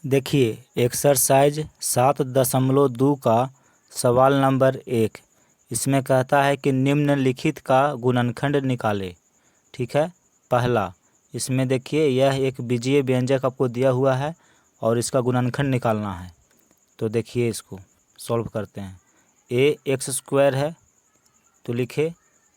देखिए एक्सरसाइज 7.2 का सवाल नंबर 1। इसमें कहता है कि निम्नलिखित का गुणनखंड निकालें। ठीक है। पहला, इसमें देखिए यह एक बीजीय व्यंजक आपको दिया हुआ है और इसका गुणनखंड निकालना है। तो देखिए इसको सॉल्व करते हैं। ए एक्स स्क्वायर है तो लिखे,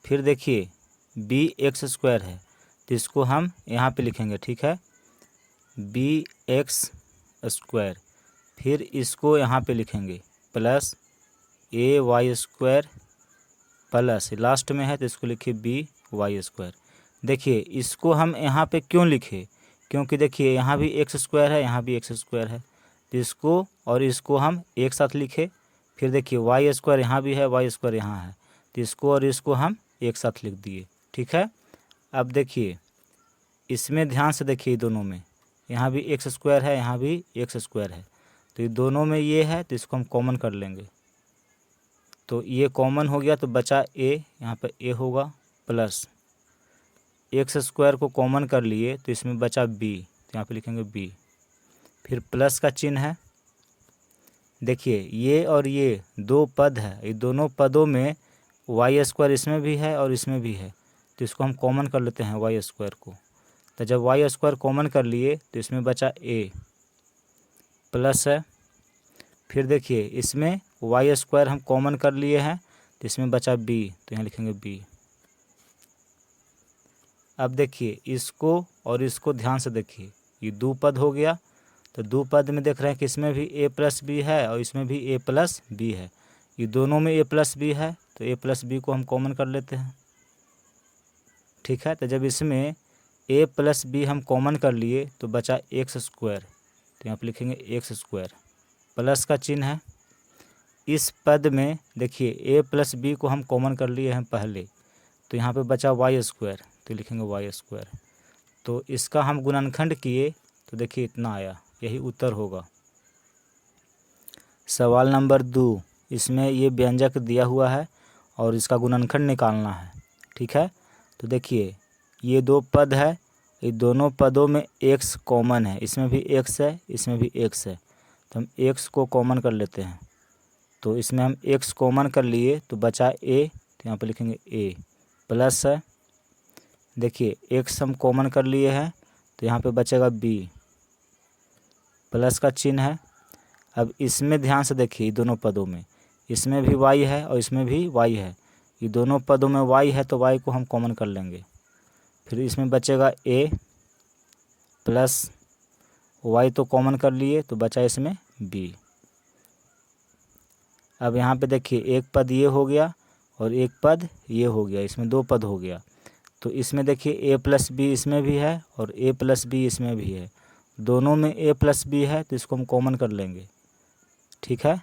फिर देखिए बी एक्स स्क्वायर है तो इसको हम यहाँ पे लिखेंगे। ठीक है, बी एक्स स्क्वायर, फिर इसको यहाँ पे लिखेंगे प्लस ए वाई स्क्वायर प्लस लास्ट में है तो इसको लिखिए बी वाई स्क्वायर। देखिए इसको हम यहाँ पे क्यों लिखे, क्योंकि देखिए यहाँ भी एक्स स्क्वायर है, यहाँ भी एक्स स्क्वायर है, तो इसको और इसको हम एक साथ लिखे। फिर देखिए वाई स्क्वायर यहाँ भी है, वाई स्क्वायर यहाँ है, तो इसको और इसको हम एक साथ लिख दिए। ठीक है। अब देखिए इसमें ध्यान से देखिए, दोनों में यहाँ भी एक्स स्क्वायर है, यहाँ भी एक्स स्क्वायर है, तो ये दोनों में ये है तो इसको हम कॉमन कर लेंगे। तो ये कॉमन हो गया तो बचा ए, यहाँ पर ए होगा प्लस एक्स स्क्वायर को कॉमन कर लिए तो इसमें बचा बी, तो यहाँ पे लिखेंगे बी, फिर प्लस का चिन्ह है। देखिए ये और ये दो पद है, ये दोनों पदों में वाई स्क्वायर इसमें भी है और इसमें भी है, तो इसको हम कॉमन कर लेते हैं वाई स्क्वायर को। तो जब वाई स्क्वायर कॉमन कर लिए तो इसमें बचा ए प्लस है, फिर देखिए इसमें वाई स्क्वायर हम कॉमन कर लिए हैं तो इसमें बचा बी, तो यहाँ लिखेंगे बी। अब देखिए इसको और इसको ध्यान से देखिए, ये दो पद हो गया, तो दो पद में देख रहे हैं कि इसमें भी ए प्लस बी है और इसमें भी ए प्लस बी है, ये दोनों में ए प्लस बी है, तो ए प्लस बी को हम कॉमन कर लेते हैं। ठीक है, तो जब इसमें ए प्लस बी हम कॉमन कर लिए तो बचा एक्स स्क्वायर, तो यहाँ पर लिखेंगे एक्स स्क्वायर, प्लस का चिन्ह है। इस पद में देखिए ए प्लस बी को हम कॉमन कर लिए हैं पहले, तो यहाँ पे बचा वाई स्क्वायर, तो लिखेंगे वाई स्क्वायर। तो इसका हम गुणनखंड किए तो देखिए इतना आया, यही उत्तर होगा। सवाल नंबर 2, इसमें ये व्यंजक दिया हुआ है और इसका गुणनखंड निकालना है। ठीक है, तो देखिए ये दो पद है, ये दोनों पदों में एक्स कॉमन है, इसमें भी एक्स है, इसमें भी एक्स है, तो हम एक्स को कॉमन कर लेते हैं। तो इसमें हम एक्स कॉमन कर लिए तो बचा ए, तो यहाँ पे लिखेंगे ए प्लस है। देखिए एक्स हम कॉमन कर लिए हैं तो यहाँ पे बचेगा बी, प्लस का चिन्ह है। अब इसमें ध्यान से देखिए, दोनों पदों में इसमें भी वाई है और इसमें भी वाई है, ये दोनों पदों में वाई है तो वाई को हम कॉमन कर लेंगे। फिर इसमें बचेगा ए प्लस वाई तो कॉमन कर लिए तो बचा इसमें बी। अब यहाँ पे देखिए एक पद ये हो गया और एक पद ये हो गया, इसमें दो पद हो गया, तो इसमें देखिए ए प्लस बी इसमें भी है और ए प्लस बी इसमें भी है, दोनों में ए प्लस बी है तो इसको हम कॉमन कर लेंगे। ठीक है,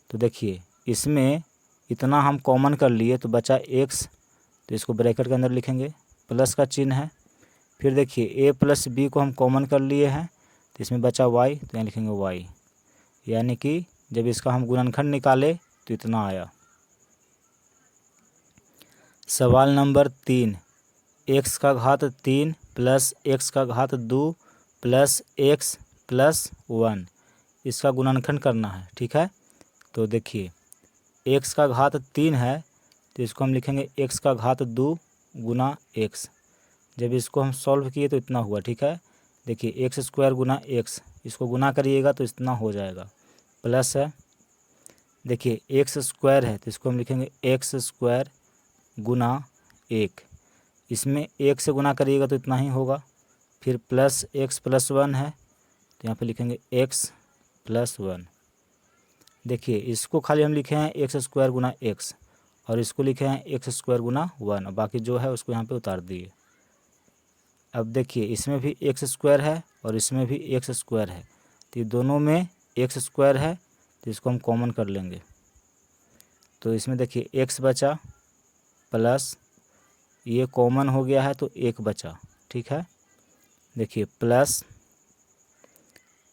तो देखिए इसमें इतना हम कॉमन कर लिए तो बचा एक्स, तो इसको ब्रैकेट के अंदर लिखेंगे, प्लस का चिन्ह है। फिर देखिए ए प्लस बी को हम कॉमन कर लिए हैं तो इसमें बचा वाई, तो यहाँ लिखेंगे वाई, यानी कि जब इसका हम गुणनखंड निकाले तो इतना आया। सवाल नंबर 3, एक्स का घात 3 प्लस एक्स का घात 2 प्लस एक्स प्लस 1, इसका गुणनखंड करना है। ठीक है, तो देखिए एक्स का घात 3 है तो इसको हम लिखेंगे एक्स का घात 2 गुना एक्स। जब इसको हम सॉल्व किए तो इतना हुआ। ठीक है, देखिए एक्स स्क्वायर गुना एक्स, इसको गुना करिएगा तो इतना हो जाएगा, प्लस है। देखिए एक्स स्क्वायर है तो इसको हम लिखेंगे एक्स स्क्वायर गुना 1, इसमें 1 से गुना करिएगा तो इतना ही होगा। फिर प्लस एक्स प्लस 1 है तो यहाँ पे लिखेंगे एक्स प्लस 1। देखिए इसको खाली हम लिखे हैं एक्स स्क्वायर गुना एक्स और इसको लिखे हैं एक्स स्क्वायर गुना 1, और बाकी जो है उसको यहाँ पे उतार दिए। अब देखिए इसमें भी एक्स स्क्वायर है और इसमें भी एक्स स्क्वायर है, तो ये दोनों में एक्स स्क्वायर है तो इसको हम कॉमन कर लेंगे। तो इसमें देखिए एक्स बचा प्लस ये कॉमन हो गया है तो एक बचा। ठीक है, देखिए प्लस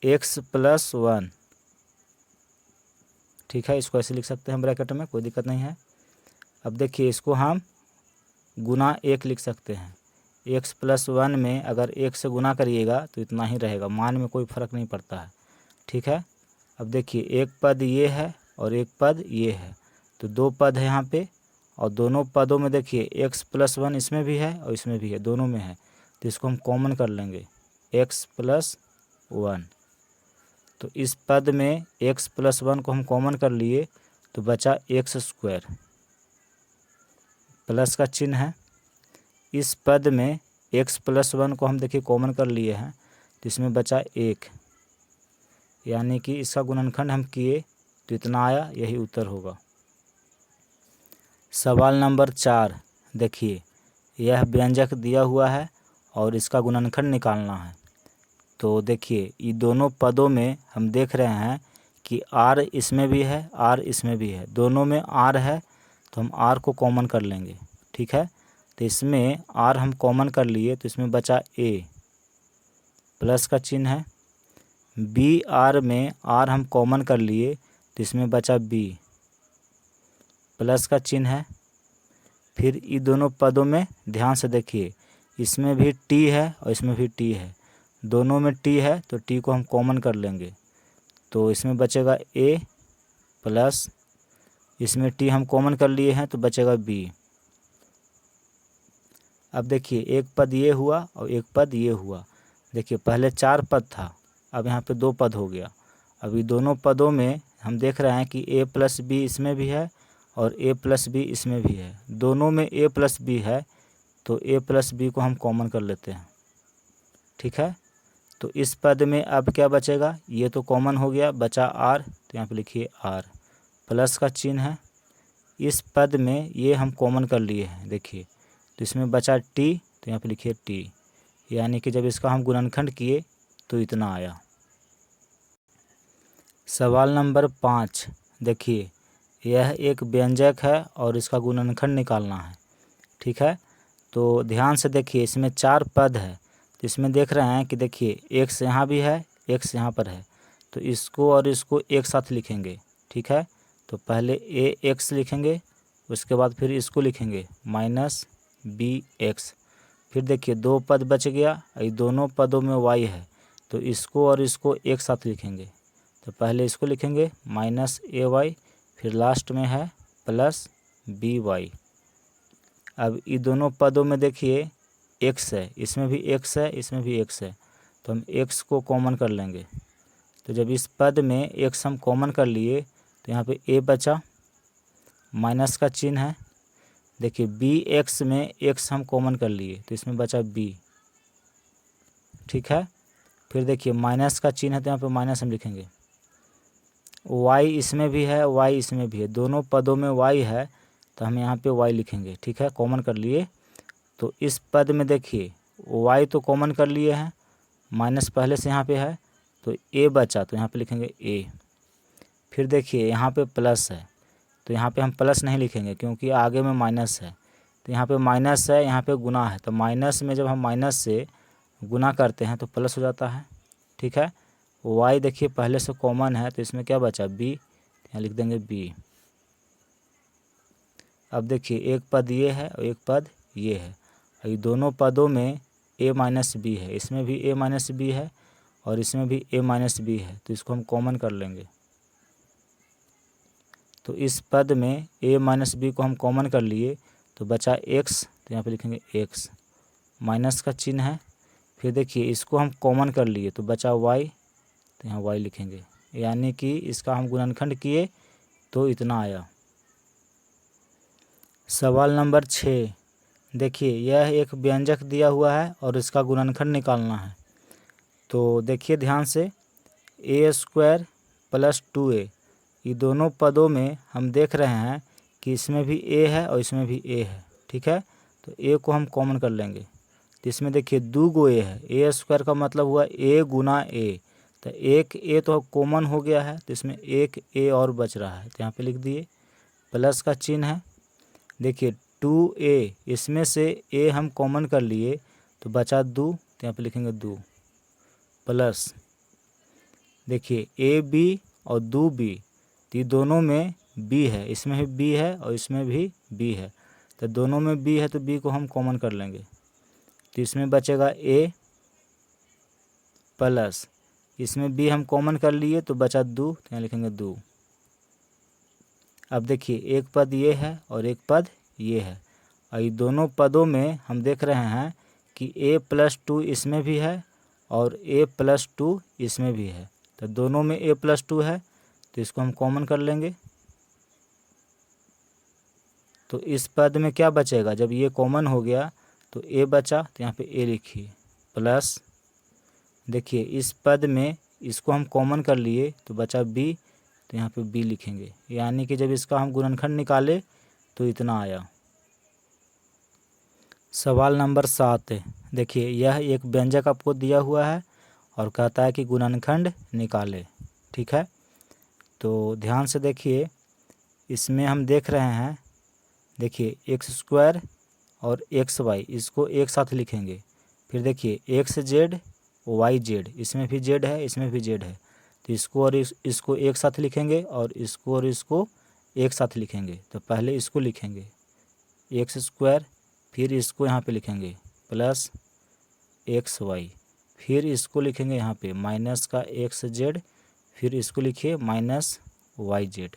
एक्स प्लस 1। ठीक है, इसको ऐसे लिख सकते हैं ब्रैकेट में, कोई दिक्कत नहीं है। अब देखिए इसको हम गुना 1 लिख सकते हैं, x+1 में अगर 1 से गुना करिएगा तो इतना ही रहेगा, मान में कोई फ़र्क नहीं पड़ता है। ठीक है, अब देखिए एक पद ये है और एक पद ये है, तो 2 पद है यहाँ पे, और दोनों पदों में देखिए x+1 इसमें भी है और इसमें भी है, दोनों में है, तो इसको हम कॉमन कर लेंगे x+1। तो इस पद में x+1 को हम कॉमन कर लिए तो बचा x², प्लस का चिन्ह है। इस पद में x+1 को हम देखिए कॉमन कर लिए हैं, तो इसमें बचा 1, यानी कि इसका गुणनखंड हम किए तो इतना आया, यही उत्तर होगा। सवाल नंबर 4 देखिए, यह व्यंजक दिया हुआ है और इसका गुणनखंड निकालना है। तो देखिए ये दोनों पदों में हम देख रहे हैं कि r इसमें भी है, r इसमें भी है, दोनों में r है, तो हम r को कॉमन कर लेंगे। ठीक है, तो इसमें r हम कॉमन कर लिए तो इसमें बचा a, प्लस का चिन्ह है। b r में r हम कॉमन कर लिए तो इसमें बचा b, प्लस का चिन्ह है। फिर ये दोनों पदों में ध्यान से देखिए, इसमें भी t है और इसमें भी t है, दोनों में t है तो t को हम कॉमन कर लेंगे, तो इसमें बचेगा a, प्लस इसमें t हम कॉमन कर लिए हैं तो बचेगा b। अब देखिए एक पद ये हुआ और एक पद ये हुआ, देखिए पहले 4 पद था, अब यहाँ पे 2 पद हो गया। अभी दोनों पदों में हम देख रहे हैं कि a+b इसमें भी है और a+b इसमें भी है, दोनों में a+b है, तो a+b को हम कॉमन कर लेते हैं। ठीक है, तो इस पद में अब क्या बचेगा, ये तो कॉमन हो गया, बचा r, तो यहाँ पे लिखिए r, प्लस का चिन्ह है। इस पद में ये हम कॉमन कर लिए हैं, देखिए, तो इसमें बचा t, तो यहाँ पे लिखिए t, यानी कि जब इसका हम गुणनखंड किए तो इतना आया। सवाल नंबर 5 देखिए, यह एक व्यंजक है और इसका गुणनखंड निकालना है। ठीक है, तो ध्यान से देखिए, इसमें 4 पद है, तो इसमें देख रहे हैं कि देखिए x यहाँ भी है, x यहाँ पर है, तो इसको और इसको एक साथ लिखेंगे। ठीक है, तो पहले ax लिखेंगे, उसके बाद फिर इसको लिखेंगे -bx। फिर देखिए 2 पद बच गया, ये दोनों पदों में y है, तो इसको और इसको एक साथ लिखेंगे, तो पहले इसको लिखेंगे -ay, फिर लास्ट में है +by। अब ये दोनों पदों में देखिए x है, इसमें भी x है, इसमें भी x है, तो हम x को कॉमन कर लेंगे। तो जब इस पद में x हम कॉमन कर लिए तो यहाँ पे a बचा, माइनस का चिन्ह है। देखिए bx में x हम कॉमन कर लिए तो इसमें बचा b। ठीक है, फिर देखिए माइनस का चिन्ह है तो यहाँ पे माइनस हम लिखेंगे। y इसमें भी है, y इसमें भी है, दोनों पदों में y है, तो हम यहाँ पे y लिखेंगे। ठीक है, कॉमन कर लिए। तो इस पद में देखिए y तो कॉमन कर लिए हैं, माइनस पहले से यहाँ पे है, तो a बचा, तो यहाँ पे लिखेंगे a। फिर देखिए यहाँ पे प्लस है, तो यहाँ पे हम प्लस नहीं लिखेंगे क्योंकि आगे में माइनस है, तो यहाँ पे माइनस है, यहाँ पे गुना है, तो माइनस में जब हम माइनस से गुना करते हैं तो प्लस हो जाता है। ठीक है, y देखिए पहले से कॉमन है, तो इसमें क्या बचा b, यहाँ लिख देंगे b। अब देखिए एक पद ये है और एक पद ये है, ये दोनों पदों में a-b है, इसमें भी a-b है और इसमें भी a-b है, तो इसको हम कॉमन कर लेंगे। तो इस पद में a-b को हम कॉमन कर लिए तो बचा x, तो यहाँ पे लिखेंगे x, माइनस का चिन्ह है। फिर देखिए इसको हम कॉमन कर लिए तो बचा y, तो यहाँ y लिखेंगे, यानी कि इसका हम गुणनखंड किए तो इतना आया। सवाल नंबर 6 देखिए, यह एक व्यंजक दिया हुआ है और इसका गुणनखंड निकालना है। तो देखिए ध्यान से, a² + 2a, ये दोनों पदों में हम देख रहे हैं कि इसमें भी a है और इसमें भी a है। ठीक है, तो a को हम कॉमन कर लेंगे, तो इसमें देखिए 2 गो a है, a² का मतलब हुआ a गुना a, तो एक a तो कॉमन हो गया है, तो इसमें एक a और बच रहा है, तो यहाँ पे लिख दिए, प्लस का चिन्ह है। देखिए 2a, इसमें से a हम कॉमन कर लिए तो बचा 2, तो यहाँ पे लिखेंगे 2, प्लस देखिए ab और 2b, तो ये दोनों में b है, इसमें भी b है और इसमें भी b है, तो दोनों में b है तो b को हम कॉमन कर लेंगे, तो इसमें बचेगा a प्लस, इसमें b हम कॉमन कर लिए तो बचा 2, तो यहाँ लिखेंगे 2। अब देखिए एक पद ये है और एक पद ये है, और ये दोनों पदों में हम देख रहे हैं कि a+2 इसमें भी है और a+2 इसमें भी है, तो दोनों में a+2 है, तो इसको हम कॉमन कर लेंगे। तो इस पद में क्या बचेगा, जब ये कॉमन हो गया तो a बचा, तो यहाँ पे a लिखिए प्लस, देखिए इस पद में इसको हम कॉमन कर लिए तो बचा b, तो यहाँ पे b लिखेंगे, यानी कि जब इसका हम गुणनखंड निकाले तो इतना आया। सवाल नंबर 7 देखिए, यह एक व्यंजक आपको दिया हुआ है और कहता है कि गुणनखंड निकाले। ठीक है, तो ध्यान से देखिए, इसमें हम देख रहे हैं, देखिए x² और xy इसको एक साथ लिखेंगे। फिर देखिए xz yz, इसमें भी z है इसमें भी z है, तो इसको और इसको एक साथ लिखेंगे और इसको एक साथ लिखेंगे। तो पहले इसको लिखेंगे x², फिर इसको यहाँ पे लिखेंगे प्लस xy, फिर इसको लिखेंगे यहाँ पे माइनस का xz, फिर इसको लिखिए माइनस yz।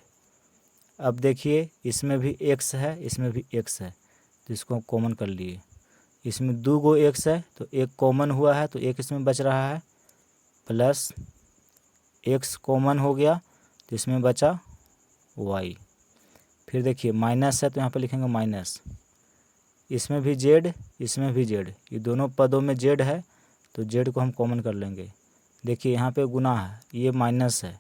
अब देखिए इसमें भी x है इसमें भी x है, तो इसको कॉमन कर लिए। इसमें 2 गो x है तो एक कॉमन हुआ है, तो एक इसमें बच रहा है, प्लस x कॉमन हो गया तो इसमें बचा y। फिर देखिए माइनस है तो यहाँ पे लिखेंगे माइनस, इसमें भी z इसमें भी z, ये दोनों पदों में z है तो z को हम कॉमन कर लेंगे। देखिए यहाँ पे गुना है, ये माइनस है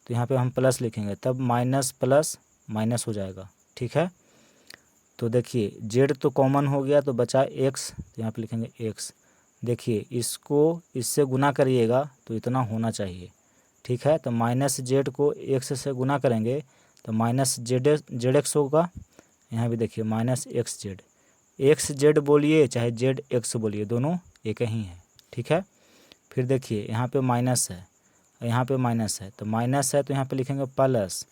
तो यहाँ पे हम प्लस लिखेंगे, तब माइनस प्लस माइनस हो जाएगा। ठीक है, तो देखिए z तो कॉमन हो गया तो बचा x, तो यहाँ पे लिखेंगे x। देखिए इसको इससे गुना करिएगा तो इतना होना चाहिए। ठीक है, तो माइनस z को x से गुना करेंगे तो माइनस zx होगा। यहाँ भी देखिए माइनस xz, xz बोलिए चाहे zx बोलिए, दोनों एक ही है। ठीक है, फिर देखिए यहाँ पे माइनस है और यहाँ पे माइनस है, तो माइनस है तो यहाँ पे लिखेंगे प्लस,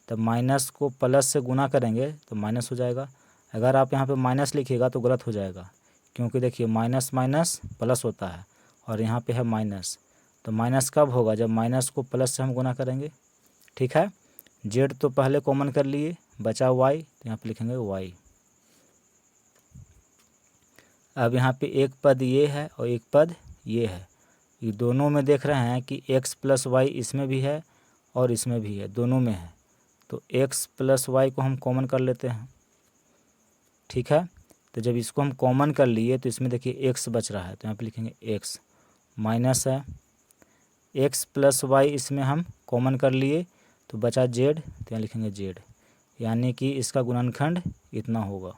तब माइनस को प्लस से गुना करेंगे तो माइनस हो जाएगा। अगर आप यहाँ पे माइनस लिखिएगा तो गलत हो जाएगा, क्योंकि देखिए माइनस माइनस प्लस होता है और यहाँ पे है माइनस, तो माइनस कब होगा, जब माइनस को प्लस से हम गुना करेंगे। ठीक है, जेड तो पहले कॉमन कर लिए, बचा वाई, तो यहाँ पे लिखेंगे वाई। अब यहाँ पे एक पद ये है और एक पद ये है, ये दोनों में देख रहे हैं कि x प्लस वाई इसमें भी है और इसमें भी है, दोनों में है, तो x प्लस वाई को हम कॉमन कर लेते हैं। ठीक है, तो जब इसको हम कॉमन कर लिए तो इसमें देखिए x बच रहा है, तो यहाँ पे लिखेंगे x, माइनस है x प्लस वाई इसमें हम कॉमन कर लिए तो बचा z, तो यहाँ लिखेंगे z, यानी कि इसका गुणनखंड इतना होगा।